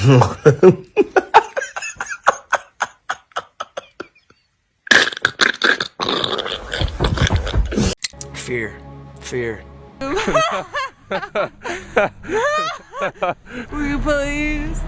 Fear. Will you please?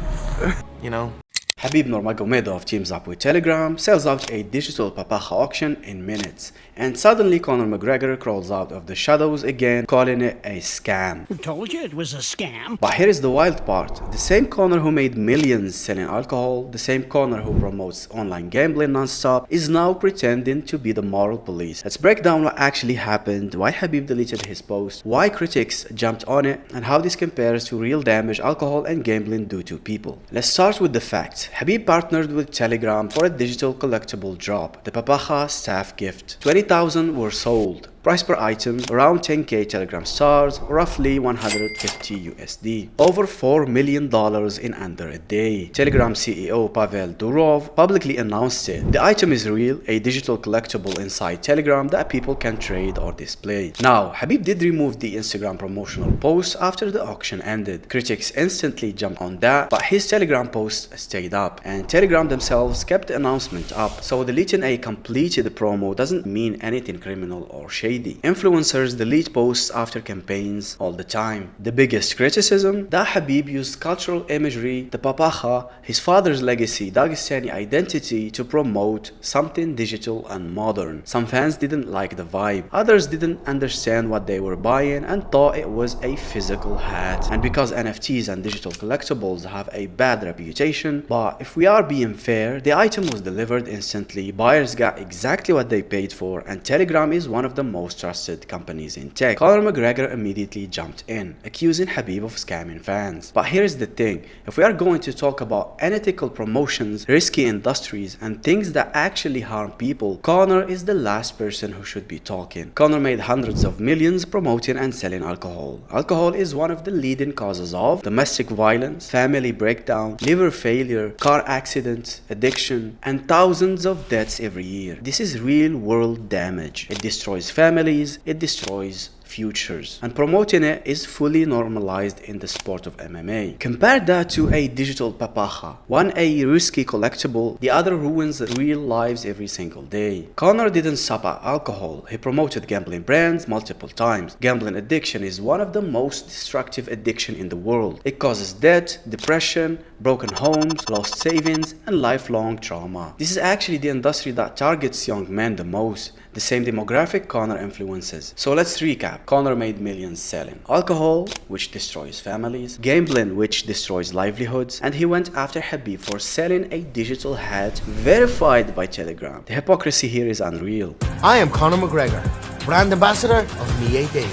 You know? Khabib Nurmagomedov teams up with Telegram, sells out a digital papacha auction in minutes, and suddenly Conor McGregor crawls out of the shadows again, calling it a scam. Who told you it was a scam? But here is the wild part. The same Conor who made millions selling alcohol, the same Conor who promotes online gambling non-stop, is now pretending to be the moral police. Let's break down what actually happened, why Khabib deleted his post, why critics jumped on it, and how this compares to real damage alcohol and gambling do to people. Let's start with the facts. Khabib partnered with Telegram for a digital collectible drop, the Papacha Staff Gift. 20,000 were sold. Price per item around 10k Telegram stars, roughly 150 USD. Over $4 million in under a day. Telegram CEO Pavel Durov publicly announced it. The item is real, a digital collectible inside Telegram that people can trade or display. Now, Khabib did remove the Instagram promotional post after the auction ended. Critics instantly jumped on that, but his Telegram post stayed up, and Telegram themselves kept the announcement up, so deleting a completed promo doesn't mean anything criminal or shady. Influencers delete posts after campaigns all the time. The biggest criticism? That Khabib used cultural imagery, the papacha, his father's legacy, Dagestani identity to promote something digital and modern. Some fans didn't like the vibe. Others didn't understand what they were buying and thought it was a physical hat. And because NFTs and digital collectibles have a bad reputation, but if we are being fair, the item was delivered instantly, buyers got exactly what they paid for, and Telegram is one of the most trusted companies in tech. Conor McGregor immediately jumped in, accusing Khabib of scamming fans. But here's the thing, if we are going to talk about unethical promotions, risky industries, and things that actually harm people, Conor is the last person who should be talking. Conor made hundreds of millions promoting and selling alcohol. Alcohol is one of the leading causes of domestic violence, family breakdown, liver failure, car accidents, addiction, and thousands of deaths every year. This is real world damage. It destroys families, it destroys futures, and promoting it is fully normalized in the sport of MMA. Compare that to a digital papacha, one a risky collectible, the other ruins real lives every single day. Conor didn't stop at alcohol, he promoted gambling brands multiple times. Gambling addiction is one of the most destructive addictions in the world. It causes debt, depression, broken homes, lost savings, and lifelong trauma. This is actually the industry that targets young men the most, the same demographic Conor influences. So let's recap. Conor made millions selling alcohol, which destroys families, gambling, which destroys livelihoods, and he went after Khabib for selling a digital hat verified by Telegram. The hypocrisy here is unreal. I am Conor McGregor, brand ambassador of Me Daily,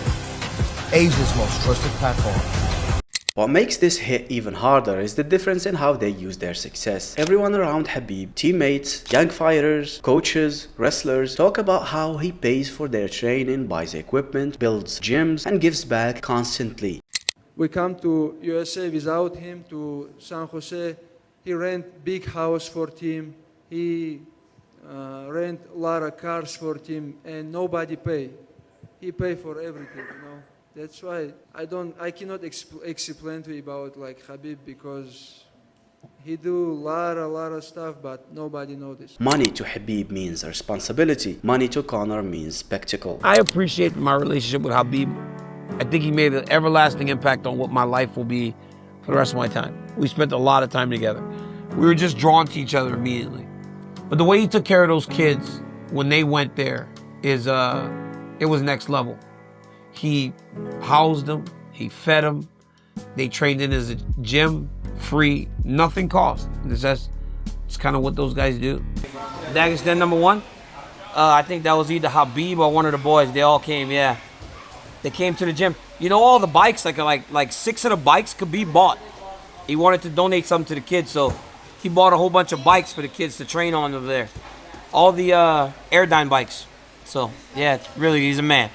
Asia's most trusted platform. What makes this hit even harder is the difference in how they use their success. Everyone around Khabib, teammates, young fighters, coaches, wrestlers, talk about how he pays for their training, buys equipment, builds gyms, and gives back constantly. We come to USA without him, to San Jose. He rent big house for team. He rent a lot of cars for team, and nobody pay. He pay for everything, you know. That's why I cannot explain to you about like Khabib, because he do a lot of stuff, but nobody noticed. Money to Khabib means responsibility. Money to Conor means spectacle. I appreciate my relationship with Khabib. I think he made an everlasting impact on what my life will be for the rest of my time. We spent a lot of time together. We were just drawn to each other immediately. But the way he took care of those kids when they went there is, it was next level. He housed them, he fed them, they trained in his gym, free, nothing cost. It's kind of what those guys do. Dagestan #1? I think that was either Khabib or one of the boys. They all came, yeah. They came to the gym. You know, all the bikes, like 6 of the bikes could be bought. He wanted to donate something to the kids, so he bought a whole bunch of bikes for the kids to train on over there. All the Airdyne bikes. So, yeah, really, he's a man.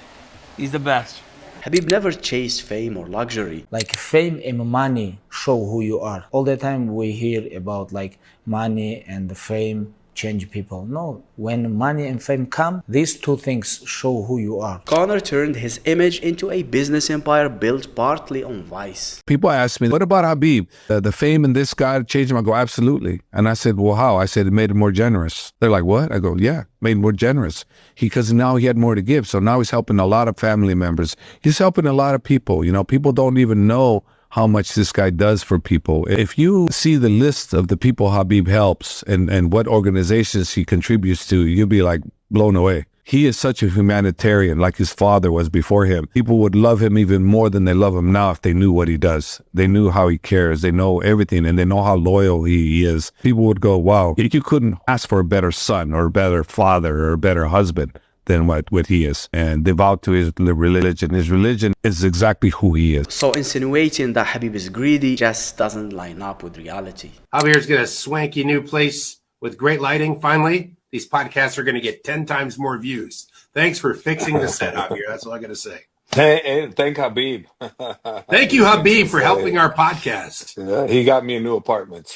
He's the best. Khabib never chased fame or luxury. Like fame and money show who you are. All the time we hear about like money and the fame change people. No, when money and fame come, these two things show who you are. Conor turned his image into a business empire built partly on vice. People ask me, what about Khabib? The fame in this guy changed him? I go, absolutely. And I said, well, how? I said, it made him more generous. They're like, what? I go, yeah, made him more generous. Because now he had more to give. So now he's helping a lot of family members. He's helping a lot of people. You know, people don't even know how much this guy does for people. If you see the list of the people Khabib helps and what organizations he contributes to, you'll be like blown away. He is such a humanitarian, like his father was before him. People would love him even more than they love him now if they knew what he does. They knew how he cares. They know everything, and they know how loyal he is. People would go, wow, you couldn't ask for a better son or a better father or a better husband than what he is, and devout to his religion. His religion is exactly who he is. So insinuating that Khabib is greedy just doesn't line up with reality. Javier's got a swanky new place with great lighting. Finally, these podcasts are going to get 10 times more views. Thanks for fixing the set, Javier. That's all I got to say. Hey, thank Khabib. Thank you, Khabib, for helping our podcast. He got me a new apartment.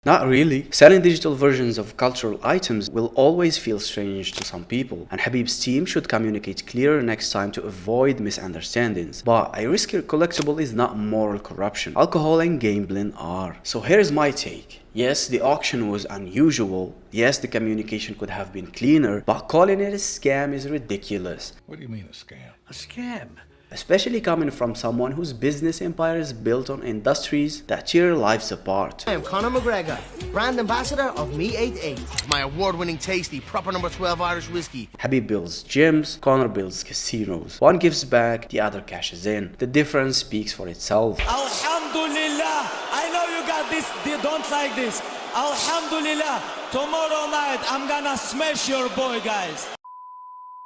Not really. Selling digital versions of cultural items will always feel strange to some people, and Khabib's team should communicate clearer next time to avoid misunderstandings. But a riskier collectible is not moral corruption. Alcohol and gambling are. So here's my take. Yes, the auction was unusual. Yes, the communication could have been cleaner, but calling it a scam is ridiculous. What do you mean a scam? A scam? Especially coming from someone whose business empire is built on industries that tear lives apart. I am Conor McGregor, brand ambassador of Me 88. My award-winning tasty, proper number 12 Irish whiskey. Khabib builds gyms, Conor builds casinos. One gives back, the other cashes in. The difference speaks for itself. Alhamdulillah, I know you got this, they don't like this. Alhamdulillah, tomorrow night I'm gonna smash your boy, guys.